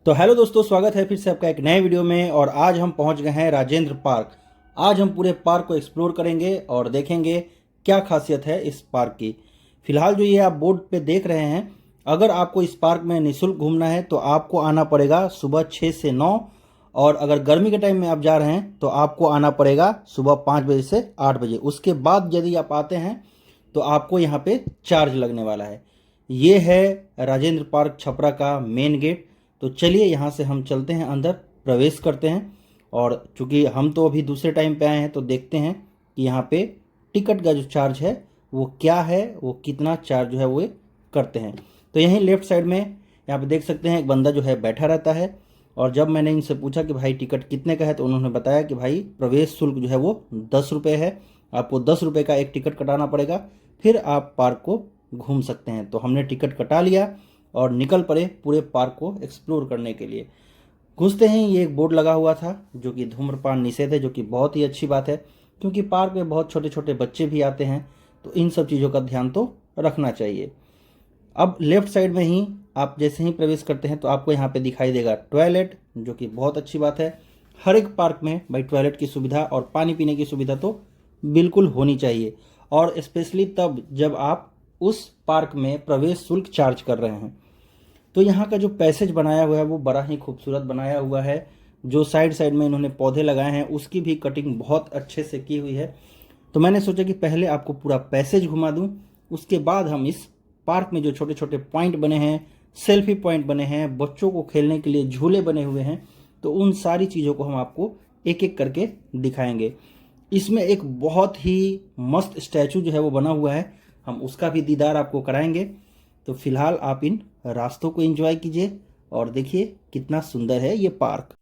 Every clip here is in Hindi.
तो हेलो दोस्तों, स्वागत है फिर से आपका एक नए वीडियो में। और आज हम पहुंच गए हैं राजेंद्र पार्क। आज हम पूरे पार्क को एक्सप्लोर करेंगे और देखेंगे क्या खासियत है इस पार्क की। फिलहाल जो ये आप बोर्ड पे देख रहे हैं, अगर आपको इस पार्क में निःशुल्क घूमना है तो आपको आना पड़ेगा सुबह 6 से 9, और अगर गर्मी के टाइम में आप जा रहे हैं तो आपको आना पड़ेगा सुबह 5 बजे से 8 बजे। उसके बाद यदि आप आते हैं तो आपको यहाँ पे चार्ज लगने वाला है। ये है राजेंद्र पार्क छपरा का मेन गेट। तो चलिए यहाँ से हम चलते हैं, अंदर प्रवेश करते हैं। और चूंकि हम तो अभी दूसरे टाइम पे आए हैं तो देखते हैं कि यहाँ पे टिकट का जो चार्ज है वो क्या है, वो कितना चार्ज जो है वो करते हैं। तो यहीं लेफ्ट साइड में यहाँ पे देख सकते हैं एक बंदा जो है बैठा रहता है। और जब मैंने इनसे पूछा कि भाई टिकट कितने का है तो उन्होंने बताया कि भाई प्रवेश शुल्क जो है वो 10 रुपये है। आपको 10 रुपये का एक टिकट कटाना पड़ेगा, फिर आप पार्क को घूम सकते हैं। तो हमने टिकट कटा लिया और निकल पड़े पूरे पार्क को एक्सप्लोर करने के लिए। घुसते ही ये एक बोर्ड लगा हुआ था जो कि धूम्रपान निषेध है, जो कि बहुत ही अच्छी बात है क्योंकि पार्क में बहुत छोटे छोटे बच्चे भी आते हैं, तो इन सब चीज़ों का ध्यान तो रखना चाहिए। अब लेफ्ट साइड में ही आप जैसे ही प्रवेश करते हैं तो आपको यहाँ पे दिखाई देगा टॉयलेट, जो कि बहुत अच्छी बात है। हर एक पार्क में भाई टॉयलेट की सुविधा और पानी पीने की सुविधा तो बिल्कुल होनी चाहिए, और स्पेशली तब जब आप उस पार्क में प्रवेश शुल्क चार्ज कर रहे हैं। तो यहाँ का जो पैसेज बनाया हुआ है वो बड़ा ही खूबसूरत बनाया हुआ है। जो साइड साइड में इन्होंने पौधे लगाए हैं उसकी भी कटिंग बहुत अच्छे से की हुई है। तो मैंने सोचा कि पहले आपको पूरा पैसेज घुमा दूं, उसके बाद हम इस पार्क में जो छोटे छोटे पॉइंट बने हैं, सेल्फी पॉइंट बने हैं, बच्चों को खेलने के लिए झूले बने हुए हैं, तो उन सारी चीज़ों को हम आपको एक एक करके दिखाएंगे। इसमें एक बहुत ही मस्त स्टैचू जो है वो बना हुआ है, हम उसका भी दीदार आपको कराएंगे। तो फिलहाल आप इन रास्तों को एंजॉय कीजिए और देखिए कितना सुंदर है ये पार्क।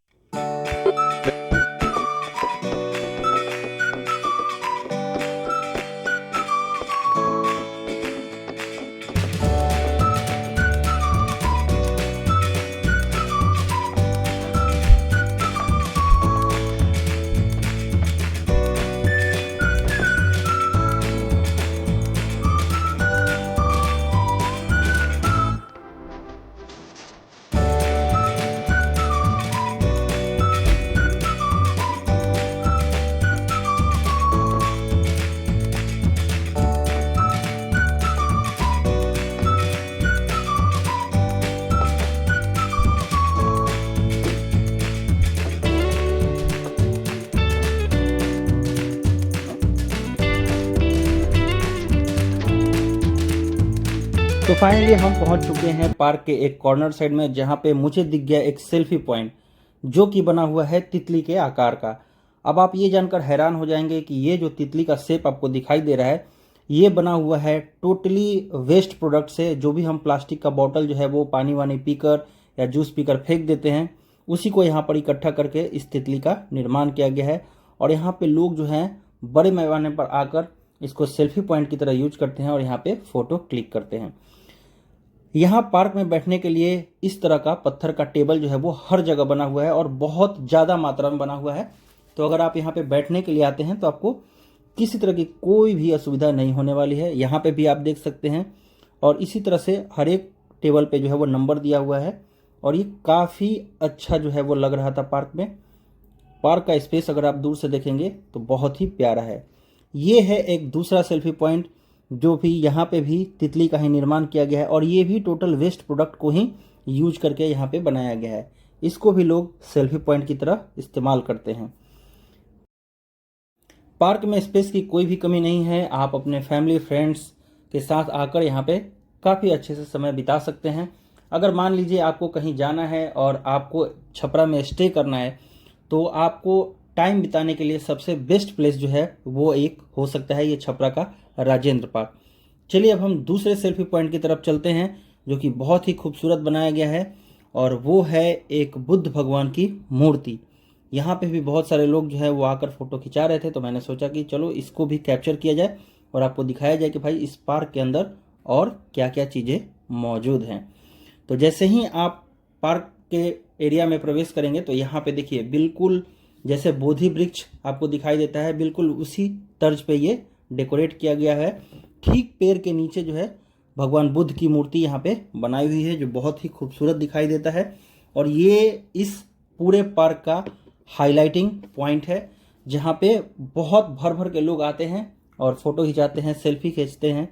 तो फाइनली हम पहुंच चुके हैं पार्क के एक कॉर्नर साइड में, जहां पे मुझे दिख गया एक सेल्फी पॉइंट जो कि बना हुआ है तितली के आकार का। अब आप ये जानकर हैरान हो जाएंगे कि ये जो तितली का शेप आपको दिखाई दे रहा है ये बना हुआ है टोटली वेस्ट प्रोडक्ट से। जो भी हम प्लास्टिक का बॉटल जो है वो पानी वानी पीकर या जूस पीकर फेंक देते हैं, उसी को यहाँ पर इकट्ठा करके इस तितली का निर्माण किया गया है। और यहाँ पे लोग जो हैं बड़े पैमाने पर आकर इसको सेल्फी पॉइंट की तरह यूज करते हैं और यहाँ पे फोटो क्लिक करते हैं। यहाँ पार्क में बैठने के लिए इस तरह का पत्थर का टेबल जो है वो हर जगह बना हुआ है और बहुत ज़्यादा मात्रा में बना हुआ है। तो अगर आप यहाँ पे बैठने के लिए आते हैं तो आपको किसी तरह की कोई भी असुविधा नहीं होने वाली है। यहाँ पे भी आप देख सकते हैं, और इसी तरह से हर एक टेबल पे जो है वो नंबर दिया हुआ है। और ये काफ़ी अच्छा जो है वो लग रहा था पार्क में। पार्क का स्पेस अगर आप दूर से देखेंगे तो बहुत ही प्यारा है। ये है एक दूसरा सेल्फी पॉइंट जो भी यहाँ पे भी तितली का ही निर्माण किया गया है, और ये भी टोटल वेस्ट प्रोडक्ट को ही यूज करके यहाँ पे बनाया गया है। इसको भी लोग सेल्फी पॉइंट की तरह इस्तेमाल करते हैं। पार्क में स्पेस की कोई भी कमी नहीं है। आप अपने फैमिली फ्रेंड्स के साथ आकर यहाँ पे काफ़ी अच्छे से समय बिता सकते हैं। अगर मान लीजिए आपको कहीं जाना है और आपको छपरा में स्टे करना है तो आपको टाइम बिताने के लिए सबसे बेस्ट प्लेस जो है वो एक हो सकता है ये छपरा का राजेंद्र पार्क। चलिए अब हम दूसरे सेल्फी पॉइंट की तरफ चलते हैं जो कि बहुत ही खूबसूरत बनाया गया है, और वो है एक बुद्ध भगवान की मूर्ति। यहाँ पे भी बहुत सारे लोग जो है वो आकर फोटो खिंचा रहे थे, तो मैंने सोचा कि चलो इसको भी कैप्चर किया जाए और आपको दिखाया जाए कि भाई इस पार्क के अंदर और क्या क्या चीज़ें मौजूद हैं। तो जैसे ही आप पार्क के एरिया में प्रवेश करेंगे तो यहाँ पे देखिए बिल्कुल जैसे बोधि वृक्ष आपको दिखाई देता है, बिल्कुल उसी तर्ज पे ये डेकोरेट किया गया है। ठीक पेड़ के नीचे जो है भगवान बुद्ध की मूर्ति यहाँ पे बनाई हुई है जो बहुत ही खूबसूरत दिखाई देता है। और ये इस पूरे पार्क का हाइलाइटिंग पॉइंट है, जहाँ पे बहुत भर भर के लोग आते हैं और फोटो खिंचाते हैं, सेल्फी खींचते हैं।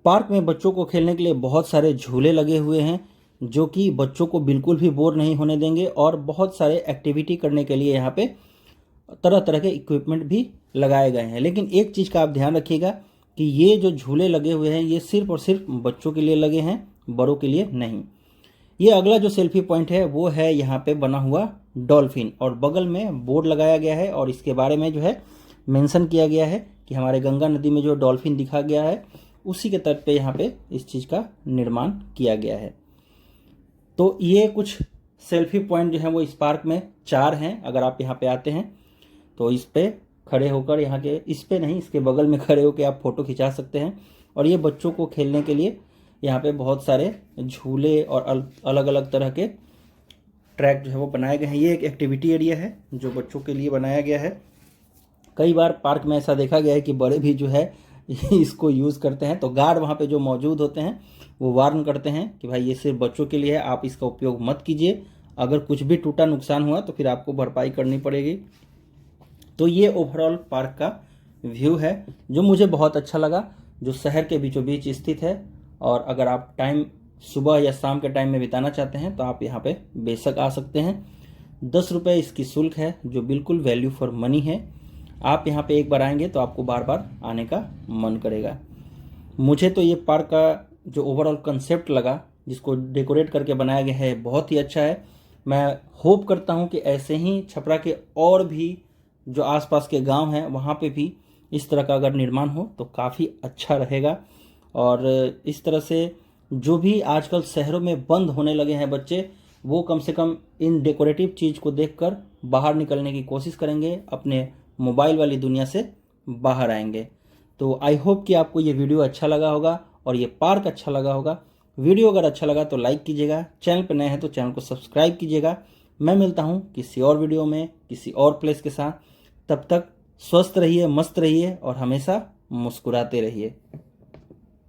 पार्क में बच्चों को खेलने के लिए बहुत सारे झूले लगे हुए हैं, जो कि बच्चों को बिल्कुल भी बोर नहीं होने देंगे, और बहुत सारे एक्टिविटी करने के लिए यहाँ पे तरह तरह के इक्विपमेंट भी लगाए गए हैं। लेकिन एक चीज़ का आप ध्यान रखिएगा कि ये जो झूले लगे हुए हैं ये सिर्फ और सिर्फ बच्चों के लिए लगे हैं, बड़ों के लिए नहीं। ये अगला जो सेल्फी पॉइंट है वो है यहाँ पे बना हुआ डॉल्फिन, और बगल में बोर्ड लगाया गया है और इसके बारे में जो है मेंशन किया गया है कि हमारे गंगा नदी में जो डॉल्फिन दिखा गया है उसी के तट पे यहाँ पे इस चीज़ का निर्माण किया गया है। तो ये कुछ सेल्फी पॉइंट जो है वो इस पार्क में 4 हैं। अगर आप यहाँ पे आते हैं तो इस पे खड़े होकर, यहाँ के इस पे नहीं, इसके बगल में खड़े होकर आप फोटो खिंचा सकते हैं। और ये बच्चों को खेलने के लिए यहाँ पे बहुत सारे झूले और अलग अलग तरह के ट्रैक जो है वो बनाए गए हैं। ये एक एक्टिविटी एरिया है जो बच्चों के लिए बनाया गया है। कई बार पार्क में ऐसा देखा गया है कि बड़े भी जो है इसको यूज़ करते हैं, तो गार्ड वहाँ पे जो मौजूद होते हैं वो वार्न करते हैं कि भाई ये सिर्फ बच्चों के लिए है, आप इसका उपयोग मत कीजिए, अगर कुछ भी टूटा नुकसान हुआ तो फिर आपको भरपाई करनी पड़ेगी। तो ये ओवरऑल पार्क का व्यू है जो मुझे बहुत अच्छा लगा, जो शहर के बीचों बीच स्थित है। और अगर आप टाइम सुबह या शाम के टाइम में बिताना चाहते हैं तो आप यहाँ पे बेशक आ सकते हैं। 10 रुपये इसकी शुल्क है, जो बिल्कुल वैल्यू फॉर मनी है। आप यहाँ पे एक बार आएंगे तो आपको बार बार आने का मन करेगा। मुझे तो ये पार्क का जो ओवरऑल कंसेप्ट लगा, जिसको डेकोरेट करके बनाया गया है, बहुत ही अच्छा है। मैं होप करता हूँ कि ऐसे ही छपरा के और भी जो आसपास के गांव हैं वहाँ पे भी इस तरह का अगर निर्माण हो तो काफ़ी अच्छा रहेगा। और इस तरह से जो भी आजकल शहरों में बंद होने लगे हैं बच्चे, वो कम से कम इन डेकोरेटिव चीज़ को देखकर बाहर निकलने की कोशिश करेंगे, अपने मोबाइल वाली दुनिया से बाहर आएंगे। तो आई होप कि आपको ये वीडियो अच्छा लगा होगा और ये पार्क अच्छा लगा होगा। वीडियो अगर अच्छा लगा तो लाइक कीजिएगा, चैनल पर नए हैं तो चैनल को सब्सक्राइब कीजिएगा। मैं मिलता हूँ किसी और वीडियो में किसी और प्लेस के साथ। तब तक स्वस्थ रहिए, मस्त रहिए और हमेशा मुस्कुराते रहिए।